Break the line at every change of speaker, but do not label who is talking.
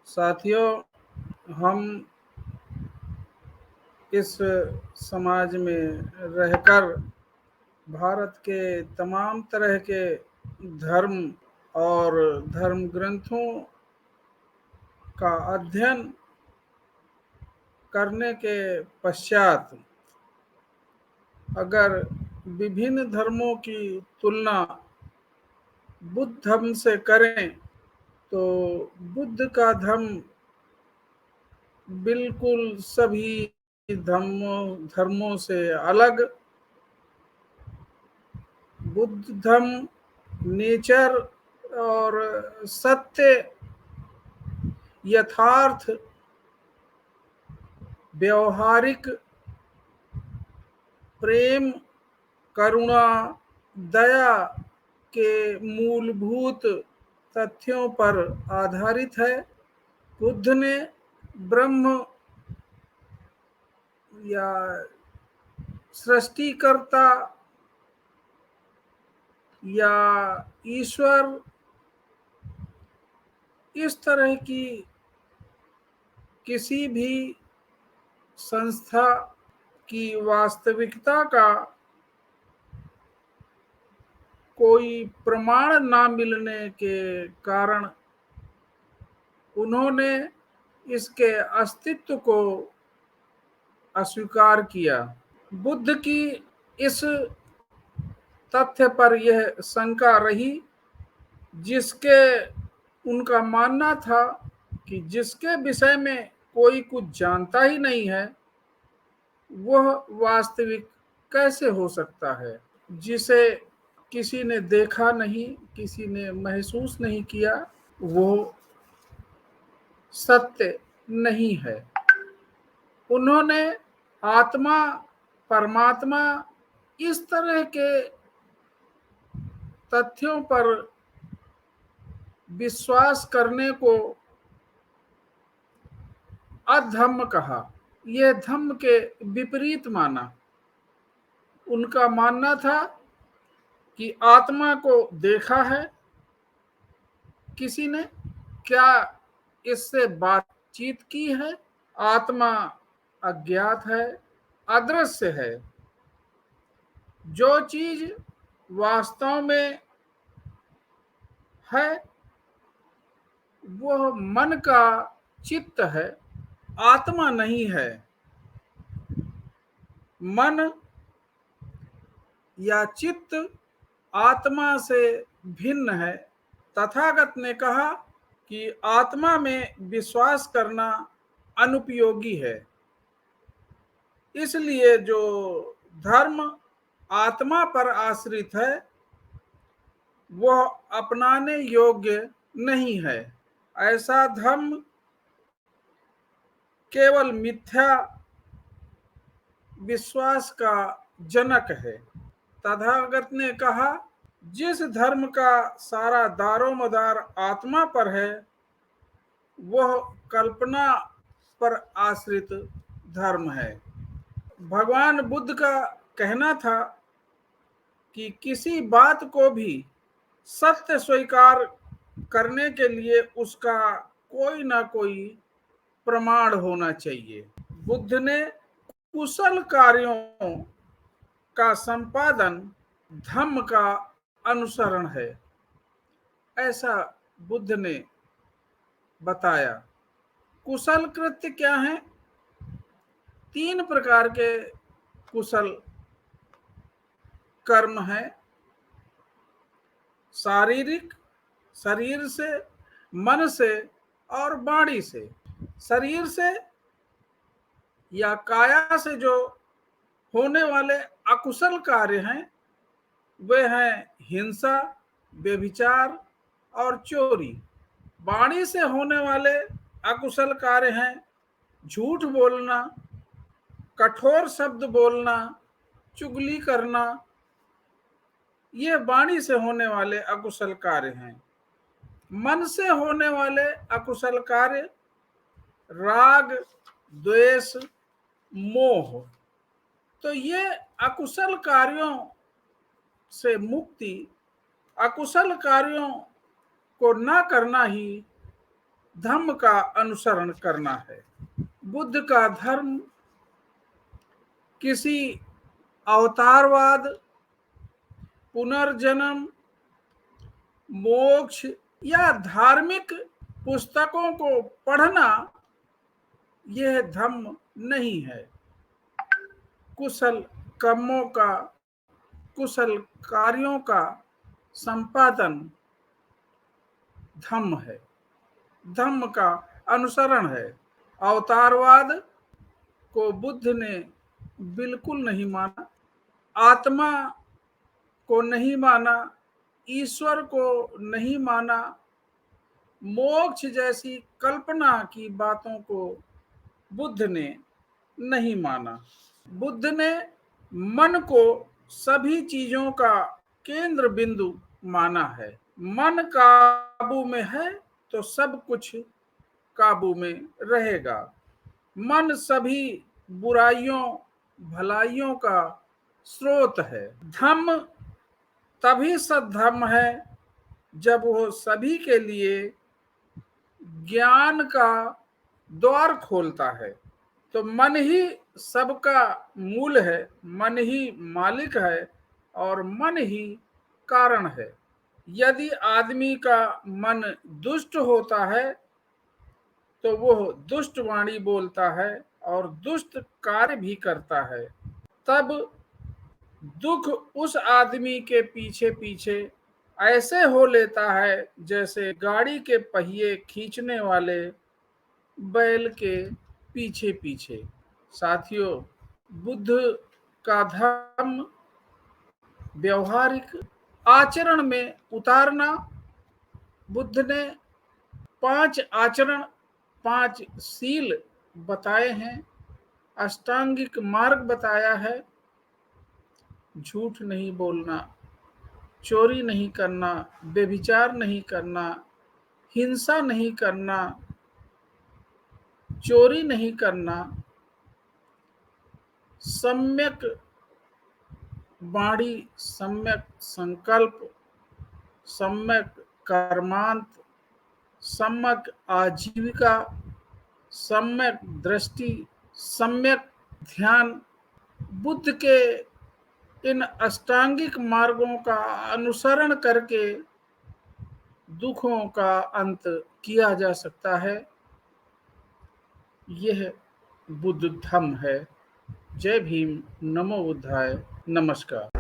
साथियों, हम इस समाज में रहकर भारत के तमाम तरह के धर्म और धर्म ग्रंथों का अध्ययन करने के पश्चात अगर विभिन्न धर्मों की तुलना बुद्ध धर्म से करें तो बुद्ध का धर्म बिल्कुल सभी धर्मों से अलग। बुद्ध धर्म नेचर और सत्य, यथार्थ, व्यवहारिक, प्रेम, करुणा, दया के मूलभूत तथ्यों पर आधारित है। बुद्ध ने ब्रह्म या सृष्टिकर्ता या ईश्वर इस तरह की किसी भी संस्था की वास्तविकता का कोई प्रमाण ना मिलने के कारण उन्होंने इसके अस्तित्व को अस्वीकार किया। बुद्ध की इस तथ्य पर यह शंका रही जिसके उनका मानना था कि जिसके विषय में कोई कुछ जानता ही नहीं है वह वास्तविक कैसे हो सकता है। जिसे किसी ने देखा नहीं, किसी ने महसूस नहीं किया, वो सत्य नहीं है। उन्होंने आत्मा, परमात्मा इस तरह के तथ्यों पर विश्वास करने को अधम्म कहा। यह धम्म के विपरीत माना। उनका मानना था कि आत्मा को देखा है किसी ने, क्या इससे बातचीत की है? आत्मा अज्ञात है, अदृश्य है। जो चीज वास्तव में है वह मन का चित्त है, आत्मा नहीं है। मन या चित्त आत्मा से भिन्न है। तथागत ने कहा कि आत्मा में विश्वास करना अनुपयोगी है। इसलिए जो धर्म आत्मा पर आश्रित है वह अपनाने योग्य नहीं है। ऐसा धर्म केवल मिथ्या विश्वास का जनक है। तथागत ने कहा, जिस धर्म का सारा दारोमदार आत्मा पर है वह कल्पना पर आश्रित धर्म है। भगवान बुद्ध का कहना था कि किसी बात को भी सत्य स्वीकार करने के लिए उसका कोई ना कोई प्रमाण होना चाहिए। बुद्ध ने कुशल कार्यों का संपादन धम्म का अनुसरण है, ऐसा बुद्ध ने बताया। कुशल कृत्य क्या है? 3 प्रकार के कुशल कर्म है। शारीरिक, शरीर से, मन से और वाणी से। शरीर से या काया से जो होने वाले अकुशल कार्य हैं वे हैं हिंसा, व्यभिचार और चोरी। वाणी से होने वाले अकुशल कार्य हैं झूठ बोलना, कठोर शब्द बोलना, चुगली करना। ये वाणी से होने वाले अकुशल कार्य हैं। मन से होने वाले अकुशल कार्य राग, द्वेष, मोह। तो ये अकुशल कार्यों से मुक्ति, अकुशल कार्यों को न करना ही धम्म का अनुसरण करना है। बुद्ध का धर्म किसी अवतारवाद, पुनर्जन्म, मोक्ष या धार्मिक पुस्तकों को पढ़ना यह धम्म नहीं है। कुशल कर्मों का, कुशल कार्यों का संपादन धम्म है, धम्म का अनुसरण है। अवतारवाद को बुद्ध ने बिल्कुल नहीं माना, आत्मा को नहीं माना, ईश्वर को नहीं माना, मोक्ष जैसी कल्पना की बातों को बुद्ध ने नहीं माना। बुद्ध ने मन को सभी चीजों का केंद्र बिंदु माना है। मन काबू में है तो सब कुछ काबू में रहेगा। मन सभी बुराइयों भलाइयों का स्रोत है। धम्म तभी सद्धम्म है जब वो सभी के लिए ज्ञान का द्वार खोलता है। तो मन ही सबका मूल है, मन ही मालिक है और मन ही कारण है। यदि आदमी का मन दुष्ट होता है तो वह दुष्ट वाणी बोलता है और दुष्ट कार्य भी करता है। तब दुख उस आदमी के पीछे पीछे ऐसे हो लेता है जैसे गाड़ी के पहिए खींचने वाले बैल के पीछे पीछे। साथियों, बुद्ध का धर्म व्यवहारिक आचरण में उतारना। बुद्ध ने 5 आचरण, 5 सील बताए हैं, अष्टांगिक मार्ग बताया है। झूठ नहीं बोलना, चोरी नहीं करना, व्यभिचार नहीं करना, हिंसा नहीं करना, चोरी नहीं करना, सम्यक वाणी, सम्यक संकल्प, सम्यक कर्मांत, सम्यक आजीविका, सम्यक दृष्टि, सम्यक ध्यान। बुद्ध के इन अष्टांगिक मार्गों का अनुसरण करके दुखों का अंत किया जा सकता है। यह बुद्ध धम्म है। जय भीम, नमो बुद्धाय, नमस्कार।